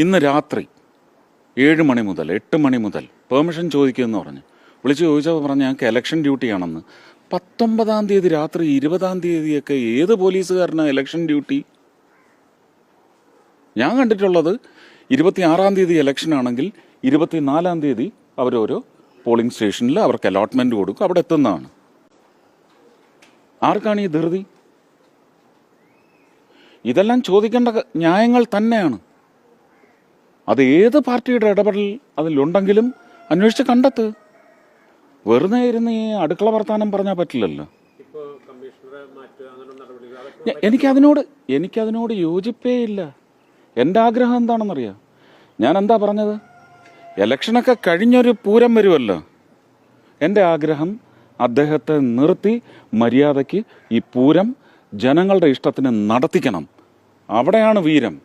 ഇന്ന് രാത്രി 7 മണി മുതൽ 8 മണി മുതൽ പെർമിഷൻ ചോദിക്കുമെന്ന് പറഞ്ഞു. വിളിച്ച് ചോദിച്ചപ്പോൾ പറഞ്ഞു ഞങ്ങൾക്ക് ഇലക്ഷൻ ഡ്യൂട്ടിയാണെന്ന്. 19-ാം തീയതി രാത്രി 20-ാം തീയതിയൊക്കെ ഏത് പോലീസുകാരനാണ് ഇലക്ഷൻ ഡ്യൂട്ടി? ഞാൻ കണ്ടിട്ടുള്ളത് 26-ാം തീയതി ഇലക്ഷൻ ആണെങ്കിൽ 24-ാം തീയതി അവരോരോ പോളിംഗ് സ്റ്റേഷനിൽ അവർക്ക് അലോട്ട്മെന്റ് കൊടുക്കും, അവിടെ എത്തുന്നതാണ്. ആർക്കാണ് ഈ ധൃതി? ഇതെല്ലാം ചോദിക്കേണ്ട ന്യായങ്ങൾ തന്നെയാണ്. അത് ഏത് പാർട്ടിയുടെ ഇടപെടൽ അതിലുണ്ടെങ്കിലും അന്വേഷിച്ച് കണ്ടെത്ത്. വെറുതെ ഇരുന്ന് ഈ അടുക്കള വർത്താനം പറഞ്ഞാൽ പറ്റില്ലല്ലോ. എനിക്കതിനോട് യോജിപ്പേ ഇല്ല. എൻ്റെ ആഗ്രഹം എന്താണെന്നറിയാം? ഞാൻ എന്താ പറഞ്ഞത്? ഇലക്ഷനൊക്കെ കഴിഞ്ഞൊരു പൂരം വരുമല്ലോ. എൻ്റെ ആഗ്രഹം അദ്ദേഹത്തെ നിർത്തി മര്യാദയ്ക്ക് ഈ പൂരം ജനങ്ങളുടെ ഇഷ്ടത്തിന് നടത്തിക്കണം. അവിടെയാണ് വീരം.